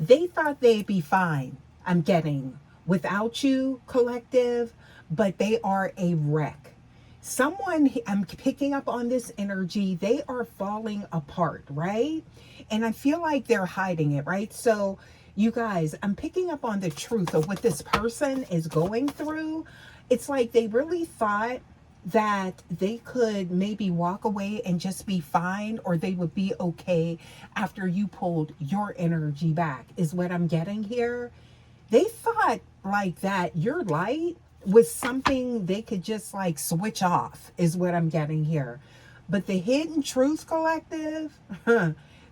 They thought they'd be fine, I'm getting, without you, collective, but they are a wreck. Someone, I'm picking up on this energy, they are falling apart, right? And I feel like they're hiding it, right? So, you guys, I'm picking up on the truth of what this person is going through. It's like they really thought that they could maybe walk away and just be fine, or they would be okay after you pulled your energy back, is what I'm getting here. They thought like that your light was something they could just like switch off, is what I'm getting here. But the Hidden Truth Collective,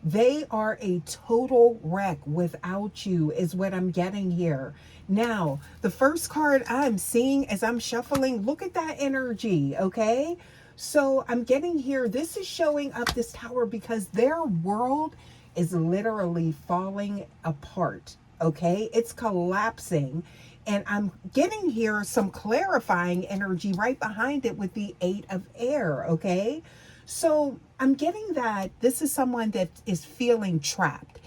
they are a total wreck without you, is what I'm getting here. Now, the first card I'm seeing as I'm shuffling, look at that energy, okay? So I'm getting here, this is showing up this tower because their world is literally falling apart, okay? It's collapsing. And I'm getting here some clarifying energy right behind it with the Eight of Air, okay? So I'm getting that this is someone that is feeling trapped.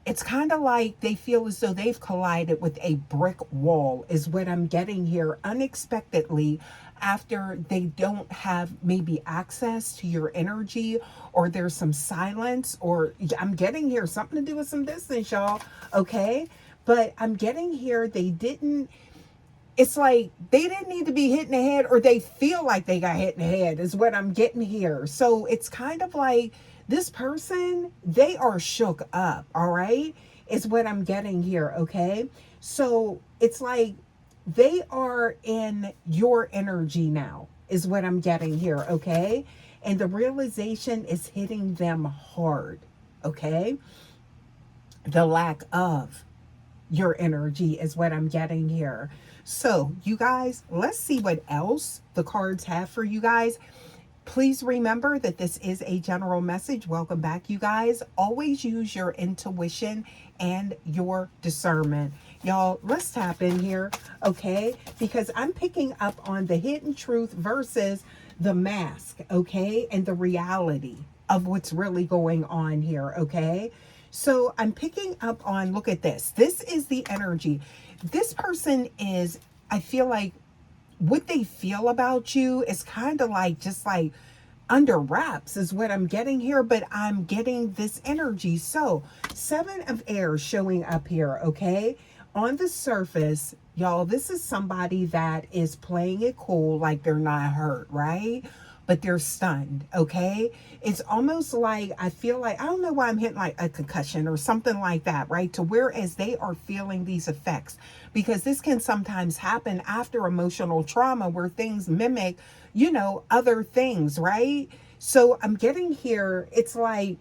It's kind of like they feel as though they've collided with a brick wall, is what I'm getting here unexpectedly, after they don't have maybe access to your energy, or there's some silence, or I'm getting here something to do with some distance, y'all, okay? But I'm getting here they didn't, it's like they didn't need to be hit in the head, or they feel like they got hit in the head, is what I'm getting here. So it's kind of like this person, they are shook up, all right, is what I'm getting here, okay? So it's like they are in your energy now, is what I'm getting here, okay? And the realization is hitting them hard, okay? The lack of your energy is what I'm getting here. So, you guys, let's see what else the cards have for you guys. Please remember that this is a general message. Welcome back, you guys. Always use your intuition and your discernment. Y'all, let's tap in here, okay? Because I'm picking up on the hidden truth versus the mask, okay? And the reality of what's really going on here, okay? So I'm picking up on, look at this. This is the energy. This person is, I feel like what they feel about you is kind of like just like under wraps, is what I'm getting here, but I'm getting this energy. So Seven of Air showing up here, okay? On the surface, y'all, this is somebody that is playing it cool, like they're not hurt, right? But they're stunned, okay? It's almost like, I feel like, I don't know why I'm hitting like a concussion or something like that, right? To whereas they are feeling these effects, because this can sometimes happen after emotional trauma where things mimic, you know, other things, right? So I'm getting here, it's like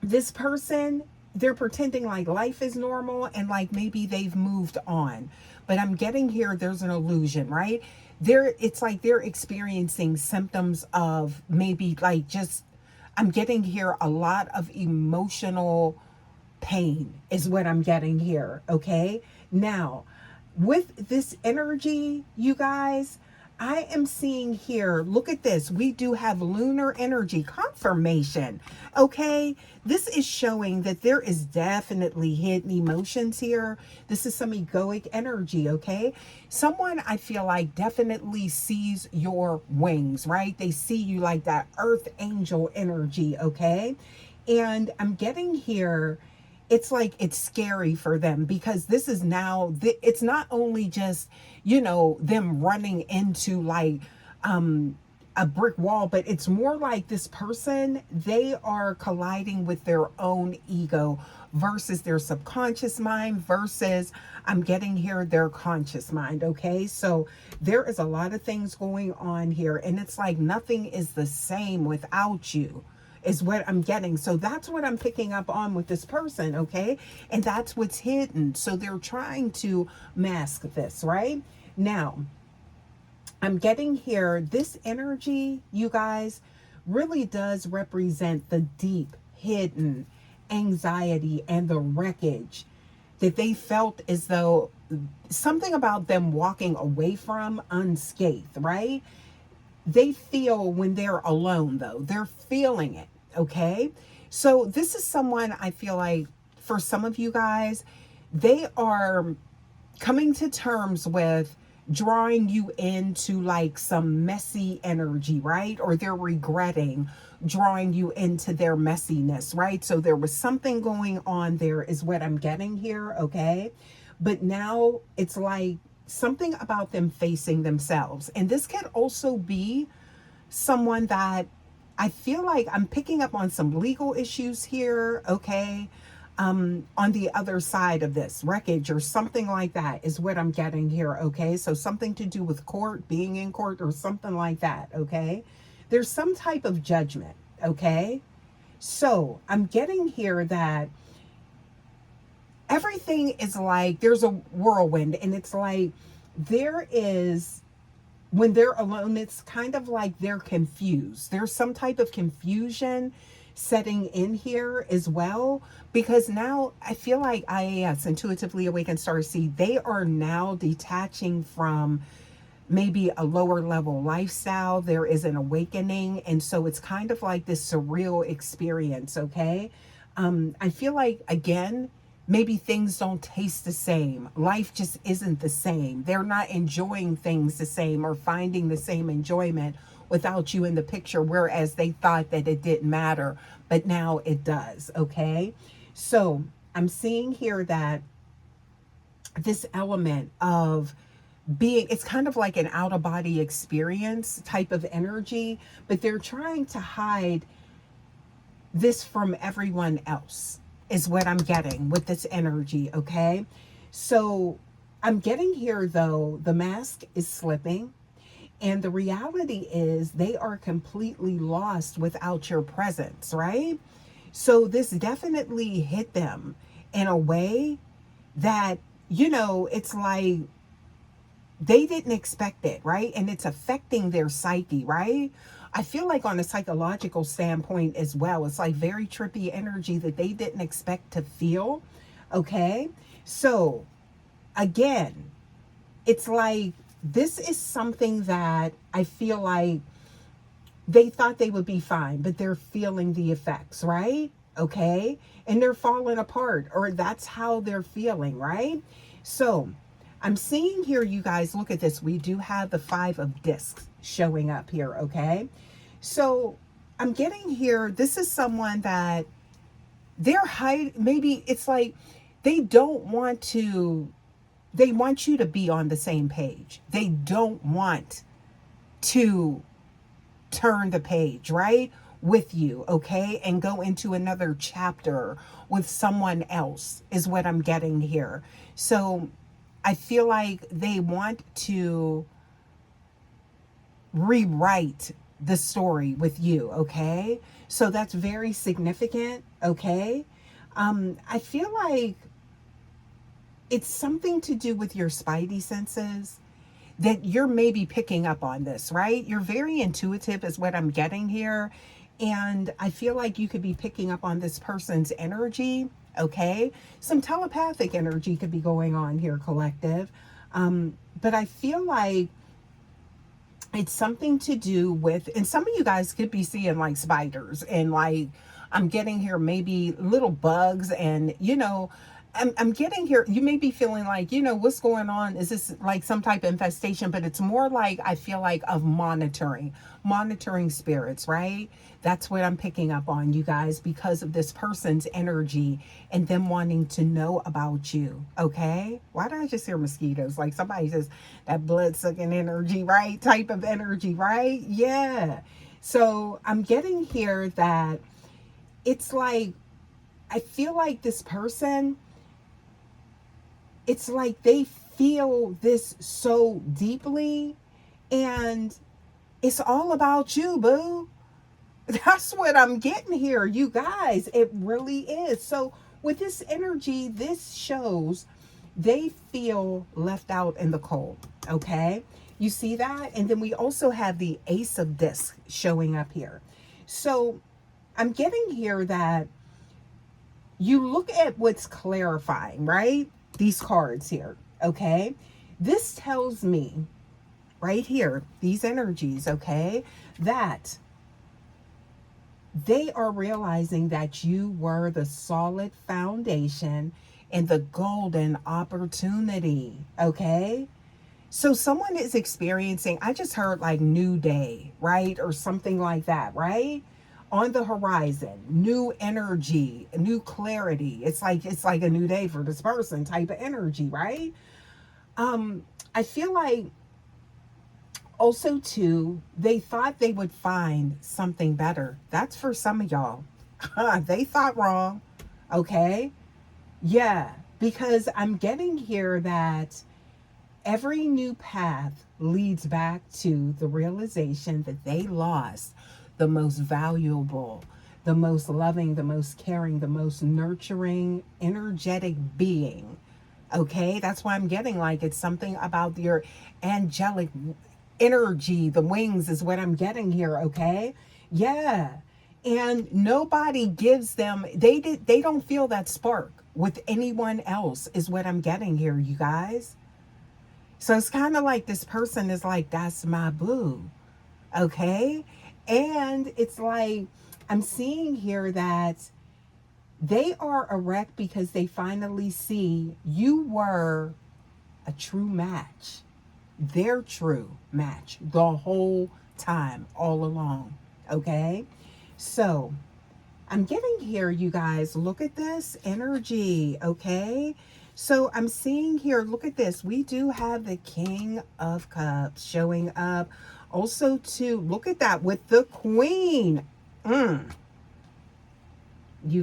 this person, they're pretending like life is normal and like maybe they've moved on. But I'm getting here, there's an illusion, right? It's like they're experiencing symptoms of maybe like just, I'm getting here a lot of emotional pain, is what I'm getting here, okay? Now, with this energy, you guys, I am seeing here, look at this. We do have lunar energy confirmation. Okay. This is showing that there is definitely hidden emotions here. This is some egoic energy. Okay. Someone, I feel like, definitely sees your wings, right? They see you like that earth angel energy. Okay. And I'm getting here, it's like it's scary for them, because this is now, it's not only just, you know, them running into like a brick wall, but it's more like this person, they are colliding with their own ego versus their subconscious mind versus, I'm getting here, their conscious mind. Okay, so there is a lot of things going on here, and it's like nothing is the same without you, is what I'm getting. So that's what I'm picking up on with this person, okay? And that's what's hidden. So they're trying to mask this, right? Now, I'm getting here, this energy, you guys, really does represent the deep, hidden anxiety and the wreckage that they felt as though something about them walking away from unscathed, right? They feel when they're alone, though. They're feeling it, okay? So this is someone, I feel like, for some of you guys, they are coming to terms with drawing you into like some messy energy, right? Or they're regretting drawing you into their messiness, right? So there was something going on there, is what I'm getting here, okay? But now it's like something about them facing themselves. And this can also be someone that I feel like I'm picking up on some legal issues here, okay? On the other side of this, wreckage or something like that is what I'm getting here, okay? So something to do with court, being in court or something like that, okay? There's some type of judgment, okay? So I'm getting here that everything is like, there's a whirlwind, and it's like there is, when they're alone, it's kind of like they're confused. There's some type of confusion setting in here as well, because now I feel like IAS, Intuitively Awakened Starseed, they are now detaching from maybe a lower level lifestyle. There is an awakening, and so it's kind of like this surreal experience, okay? I feel like, again, maybe things don't taste the same. Life just isn't the same. They're not enjoying things the same or finding the same enjoyment without you in the picture, whereas they thought that it didn't matter, but now it does, okay? So I'm seeing here that this element of being, it's kind of like an out of body experience type of energy, but they're trying to hide this from everyone else, is what I'm getting with this energy, okay? So I'm getting here, though, the mask is slipping, and the reality is they are completely lost without your presence, right? So this definitely hit them in a way that, you know, it's like they didn't expect it, right? And it's affecting their psyche, right? I feel like on a psychological standpoint as well, it's like very trippy energy that they didn't expect to feel, okay? So again, it's like this is something that I feel like they thought they would be fine, but they're feeling the effects, right? Okay? And they're falling apart, or that's how they're feeling, right? So I'm seeing here, you guys, look at this. We do have the 5 of discs showing up here, okay? So I'm getting here, this is someone that they're maybe it's like they don't want to, they want you to be on the same page. They don't want to turn the page, right, with you, okay, and go into another chapter with someone else, is what I'm getting here. So I feel like they want to rewrite the story with you, okay? So that's very significant, okay? I feel like it's something to do with your spidey senses that you're maybe picking up on this, right? You're very intuitive is what I'm getting here. And I feel like you could be picking up on this person's energy, okay? Some telepathic energy could be going on here, collective. But I feel like it's something to do with, and some of you guys could be seeing like spiders, and like I'm getting here maybe little bugs, and you know, I'm getting here, you may be feeling like, you know, what's going on? Is this like some type of infestation? But it's more like, I feel like, of monitoring spirits, right? That's what I'm picking up on, you guys, because of this person's energy and them wanting to know about you, okay? Why did I just hear mosquitoes? Like somebody says that blood-sucking energy, right? Type of energy, right? Yeah. So I'm getting here that it's like, I feel like this person, it's like they feel this so deeply, and it's all about you, boo. That's what I'm getting here, you guys. It really is. So with this energy, this shows they feel left out in the cold, okay? You see that? And then we also have the Ace of Discs showing up here. So I'm getting here that you look at what's clarifying, right? These cards here, okay? This tells me right here, these energies, okay, that They are realizing that you were the solid foundation and the golden opportunity. Okay. So someone is experiencing, I just heard like new day, right? Or something like that, right? On the horizon, new energy, new clarity. It's like a new day for this person type of energy, right? Um, I feel like also too, they thought they would find something better. That's for some of y'all. They thought wrong. Okay? Yeah, because I'm getting here that every new path leads back to the realization that they lost the most valuable, the most loving, the most caring, the most nurturing, energetic being. Okay, that's why I'm getting like it's something about your angelic energy, the wings is what I'm getting here. Okay, yeah, and nobody gives them. They don't feel that spark with anyone else. Is what I'm getting here, you guys. So it's kind of like this person is like, that's my boo. Okay. And it's like, I'm seeing here that they are erect because they finally see you were a true match, their true match the whole time, all along. Okay. So I'm getting here, you guys. Look at this energy, okay? So I'm seeing here, look at this. We do have the King of Cups showing up. Also, too, look at that with the Queen. You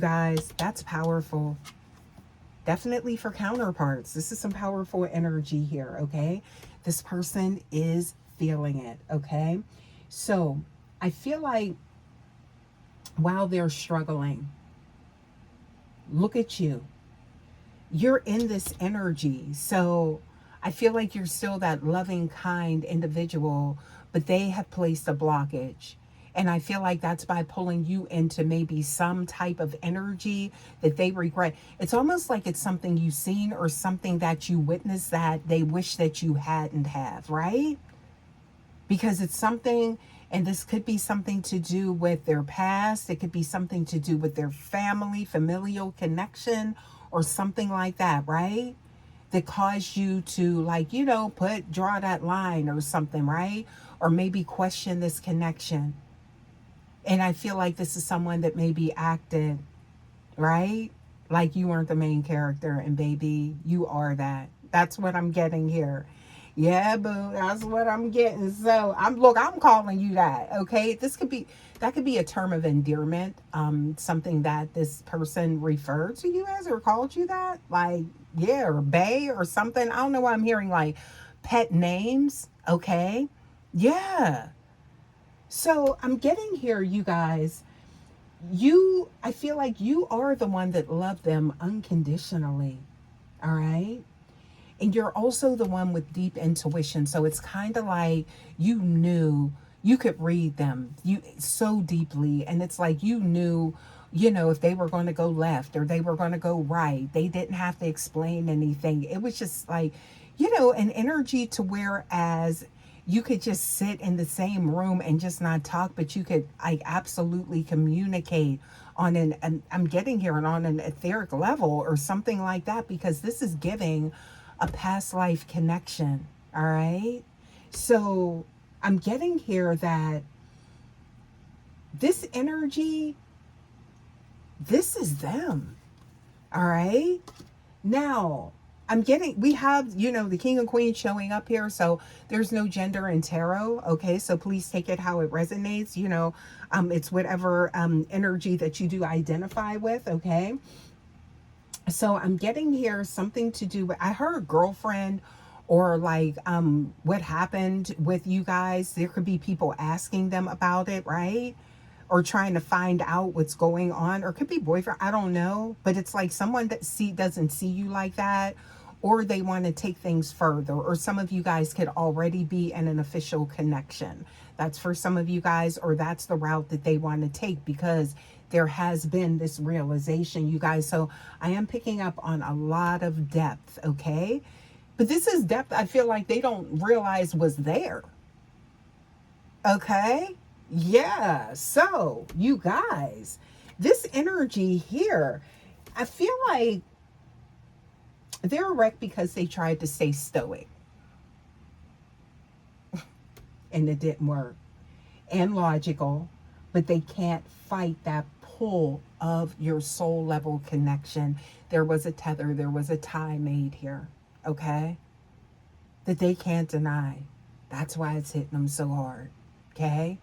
guys, that's powerful. Definitely for counterparts. This is some powerful energy here, okay? This person is feeling it, okay? So I feel like while they're struggling, look at you. You're in this energy. So I feel like you're still that loving, kind individual, but they have placed a blockage. And I feel like that's by pulling you into maybe some type of energy that they regret. It's almost like it's something you've seen or something that you witnessed that they wish that you hadn't have, right? Because it's something, and this could be something to do with their past, it could be something to do with their family, familial connection, or something like that, right? That caused you to, like, draw that line or something, right? Or maybe question this connection. And I feel like this is someone that maybe acted, right? Like you weren't the main character, and baby, you are that. That's what I'm getting here. Yeah, boo, that's what I'm getting. So I'm calling you that. Okay, that could be a term of endearment, something that this person referred to you as or called you that, like, yeah, or bae or something. I don't know why I'm hearing like pet names. Okay, yeah. So I'm getting here, you guys. I feel like you are the one that loved them unconditionally. All right. And you're also the one with deep intuition. So it's kind of like you knew, you could read them you so deeply. And it's like you knew, if they were going to go left or they were going to go right. They didn't have to explain anything. It was just like, an energy to whereas you could just sit in the same room and just not talk, but you could like absolutely communicate on an I'm getting here and on an etheric level or something like that, because this is giving a past life connection. All right. So I'm getting here that this energy, this is them. All right. Now, we have, the king and queen showing up here. So there's no gender in tarot. Okay. So please take it how it resonates. It's whatever energy that you do identify with. Okay. So I'm getting here something to do with, I heard girlfriend or like what happened with you guys. There could be people asking them about it, right? Or trying to find out what's going on, or it could be boyfriend, I don't know, but it's like someone that doesn't see you like that, or they want to take things further, or some of you guys could already be in an official connection. That's for some of you guys, or that's the route that they want to take because there has been this realization, you guys. So I am picking up on a lot of depth, okay? But this is depth I feel like they don't realize was there. Okay? Yeah. So, you guys, this energy here, I feel like they're wrecked because they tried to stay stoic and it didn't work, and logical, but they can't fight that pull of your soul level connection. There was a tether, there was a tie made here, okay? That they can't deny. That's why it's hitting them so hard, okay?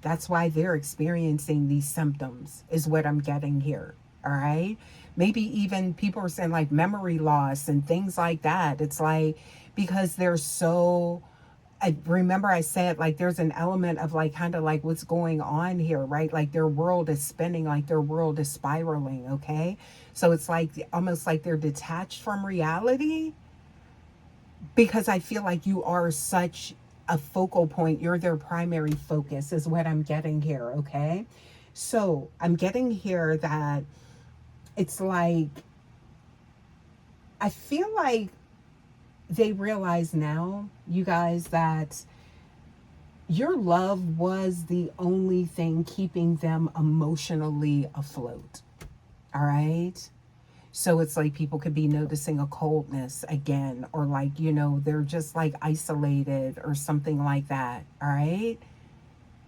That's why they're experiencing these symptoms, is what I'm getting here. All right. Maybe even people are saying like memory loss and things like that. It's like because they're so. I remember I said like there's an element of like kind of like what's going on here, right? Like their world is spinning, like their world is spiraling. Okay. So it's like almost like they're detached from reality because I feel like you are such a focal point. You're their primary focus, is what I'm getting here. Okay. So I'm getting here that it's like, I feel like they realize now, you guys, that your love was the only thing keeping them emotionally afloat. All right. So it's like people could be noticing a coldness again, or like, they're just like isolated or something like that. All right.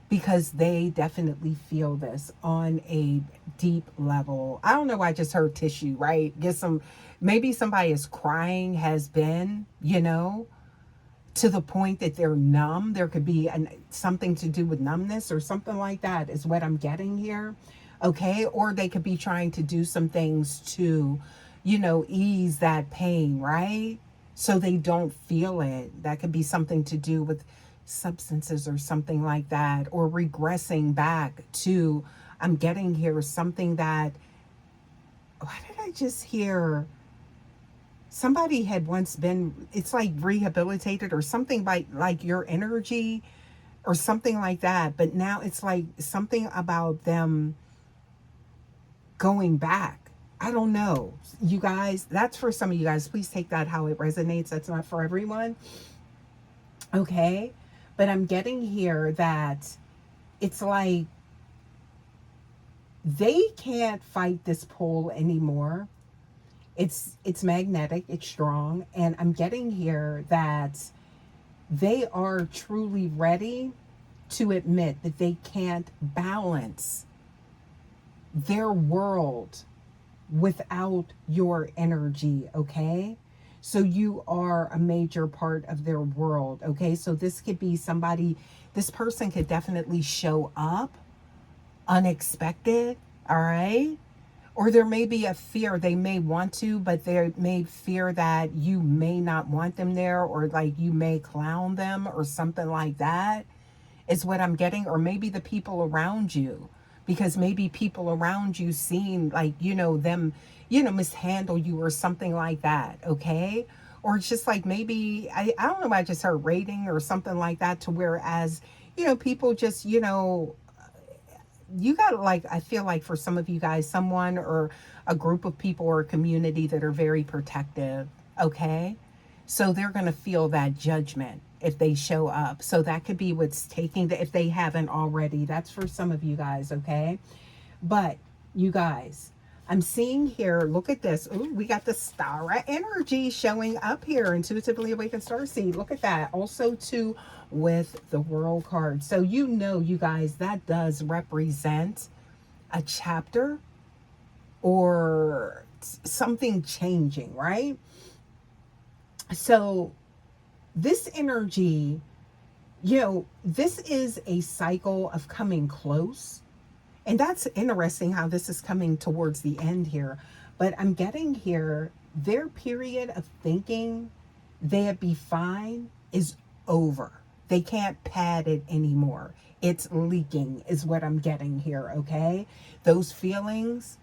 Because they definitely feel this on a deep level. I don't know. I just heard tissue, right? Get some, maybe somebody is crying, has been, to the point that they're numb. There could be something to do with numbness or something like that, is what I'm getting here. Okay. Or they could be trying to do some things to, ease that pain, right? So they don't feel it. That could be something to do with substances or something like that, or regressing back to, I'm getting here something that, why did I just hear? Somebody had once been, it's like rehabilitated or something by like your energy or something like that. But now it's like something about them going back. I don't know. You guys, that's for some of you guys. Please take that how it resonates. That's not for everyone. Okay. But I'm getting here that it's like they can't fight this pull anymore. It's magnetic, it's strong, and I'm getting here that they are truly ready to admit that they can't balance their world without your energy, okay? So you are a major part of their world, okay? So this could be somebody, this person could definitely show up unexpected, all right? Or there may be a fear. They may want to, but they may fear that you may not want them there, or like you may clown them or something like that, is what I'm getting. Or maybe the people around you, because maybe people around you seem like, them, mishandle you or something like that, okay? Or it's just like maybe, I don't know, I just heard rating or something like that, to whereas, people just, you got to like, I feel like for some of you guys, someone or a group of people or a community that are very protective, okay? So they're going to feel that judgment if they show up. So that could be what's taking if they haven't already. That's for some of you guys, okay? But you guys, I'm seeing here, look at this. Ooh, we got the star energy showing up here. Intuitively Awakened Starseed. Look at that. Also, too, with the World card. So, you guys, that does represent a chapter or something changing, right? So, this energy, this is a cycle of coming close. And that's interesting how this is coming towards the end here. But I'm getting here, their period of thinking they'd be fine is over. They can't pad it anymore. It's leaking, is what I'm getting here, okay? Those feelings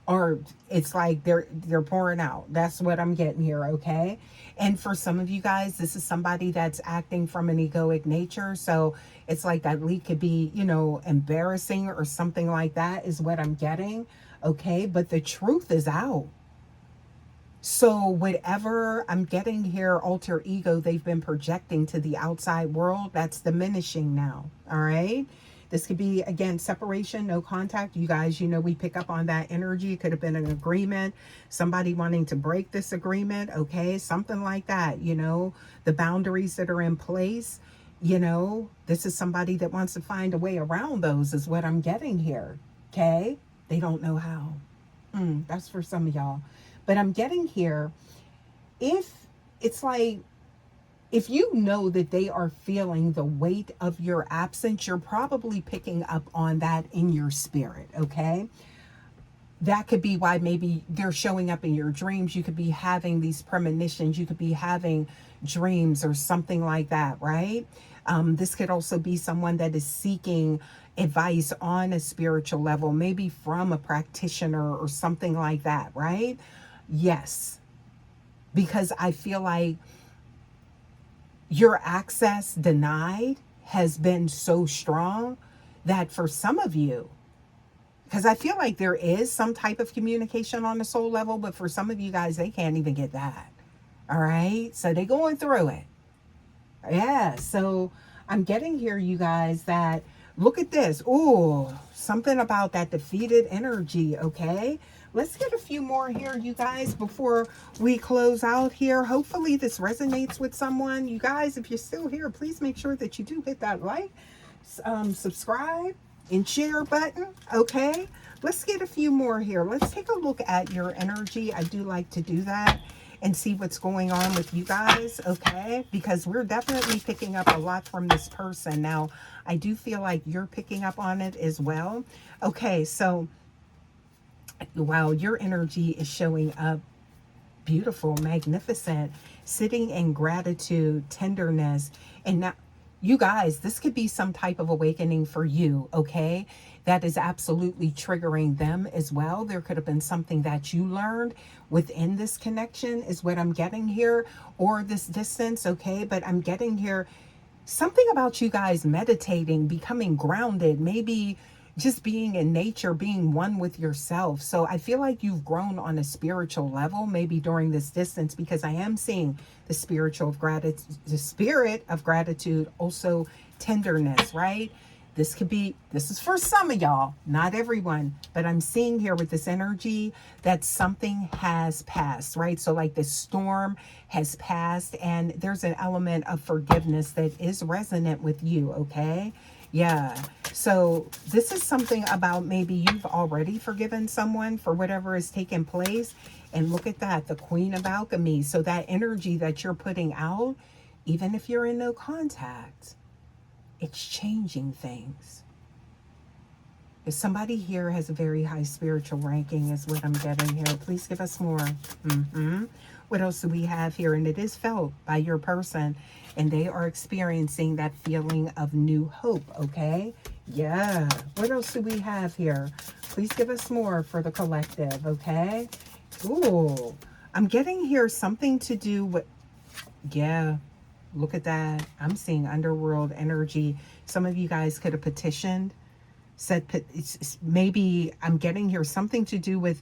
are, it's like they're pouring out. That's what I'm getting here, okay? And for some of you guys, this is somebody that's acting from an egoic nature. So it's like that leak could be, embarrassing or something like that, is what I'm getting, okay? But the truth is out. So whatever I'm getting here, alter ego they've been projecting to the outside world, that's diminishing now. All right. This could be, again, separation, no contact. You guys, you know, we pick up on that energy. It could have been an agreement, somebody wanting to break this agreement, okay? Something like that, you know, the boundaries that are in place. You know, this is somebody that wants to find a way around those, is what I'm getting here, okay? They don't know how. That's for some of y'all. But I'm getting here, if it's like, if you know that they are feeling the weight of your absence, you're probably picking up on that in your spirit, okay? That could be why maybe they're showing up in your dreams. You could be having these premonitions. You could be having dreams or something like that, right? This could also be someone that is seeking advice on a spiritual level, maybe from a practitioner or something like that, right? Yes, because I feel like your access denied has been so strong that for some of you, because I feel like there is some type of communication on the soul level, but for some of you guys, they can't even get that. All right. So they're going through it. Yeah. So I'm getting here, you guys, that look at this. Ooh, something about that defeated energy. Okay. Let's get a few more here, you guys, before we close out here. Hopefully this resonates with someone. You guys, if you're still here, please make sure that you do hit that like, subscribe, and share button. Okay. Let's get a few more here. Let's take a look at your energy. I do like to do that and see what's going on with you guys, okay? Because we're definitely picking up a lot from this person. Now, I do feel like you're picking up on it as well. Okay, so, wow, your energy is showing up beautiful, magnificent, sitting in gratitude, tenderness, and now, you guys, this could be some type of awakening for you, okay? That is absolutely triggering them as well. There could have been something that you learned within this connection, is what I'm getting here, or this distance, okay? But I'm getting here something about you guys meditating, becoming grounded, maybe just being in nature, being one with yourself. So I feel like you've grown on a spiritual level, maybe during this distance, because I am seeing the spiritual of gratitude, the spirit of gratitude, also tenderness, right? This could be, this is for some of y'all, not everyone, but I'm seeing here with this energy that something has passed, right? So like this storm has passed, and there's an element of forgiveness that is resonant with you, okay? Yeah. So this is something about maybe you've already forgiven someone for whatever has taken place. And look at that, the Queen of Alchemy. So that energy that you're putting out, even if you're in no contact, it's changing things. If somebody here has a very high spiritual ranking, is what I'm getting here, please give us more. What else do we have here? And it is felt by your person, and they are experiencing that feeling of new hope, okay? Yeah. What else do we have here? Please give us more for the collective, okay? Ooh, I'm getting here something to do with, yeah, look at that. I'm seeing underworld energy. Some of you guys could have petitioned, said, maybe I'm getting here something to do with,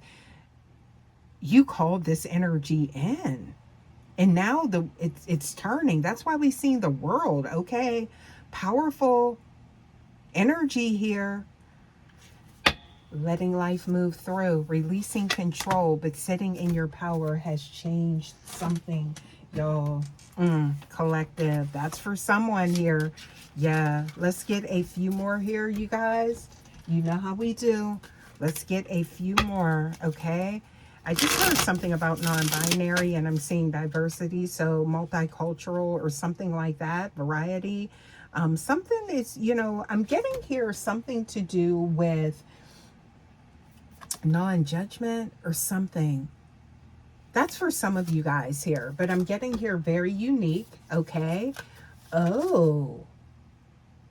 you called this energy in, and now it's turning. That's why we've seen the world, okay? Powerful energy here. Letting life move through, releasing control, but sitting in your power has changed something, y'all. Collective, that's for someone here. Yeah, let's get a few more here, you guys. You know how we do. Let's get a few more, okay? I just heard something about non-binary, and I'm seeing diversity, so multicultural or something like that, variety. Something is, you know, I'm getting here something to do with non-judgment or something. That's for some of you guys here, but I'm getting here very unique, okay? Oh,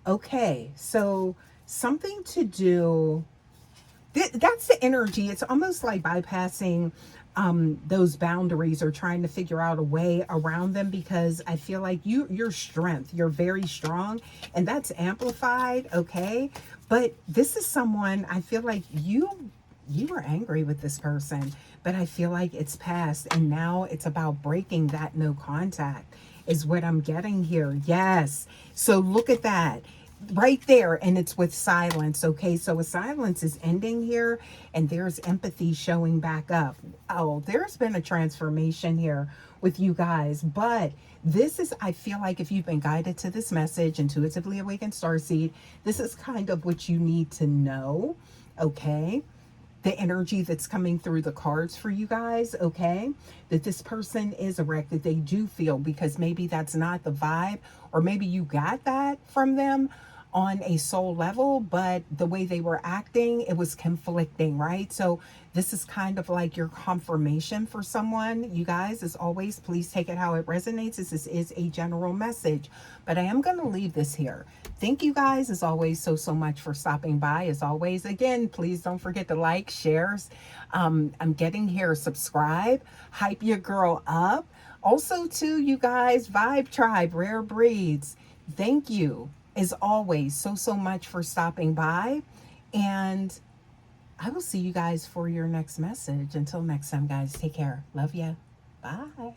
okay. So something to do, that's the energy. It's almost like bypassing those boundaries or trying to figure out a way around them, because I feel like your strength, you're very strong, and that's amplified, okay? But this is someone, I feel like you were angry with this person, but I feel like it's past, and now it's about breaking that no contact, is what I'm getting here. Yes. So look at that. right there, and it's with silence. Okay, so a silence is ending here, and there's empathy showing back up. Oh, there's been a transformation here with you guys. But this is, I feel like, if you've been guided to this message, intuitively awakened starseed, this is kind of what you need to know. Okay, the energy that's coming through the cards for you guys, okay? That this person is a wreck, that they do feel, because maybe that's not the vibe, or maybe you got that from them on a soul level, but the way they were acting, it was conflicting, right? So this is kind of like your confirmation for someone. You guys, as always, please take it how it resonates. This is a general message, but I am going to leave this here. Thank you guys, as always, so much for stopping by. As always, again, please don't forget to like, shares. I'm getting here. Subscribe, hype your girl up. Also, to you guys, Vibe Tribe, Rare Breeds. Thank you, as always, so much for stopping by. And I will see you guys for your next message. Until next time, guys, take care. Love ya. Bye.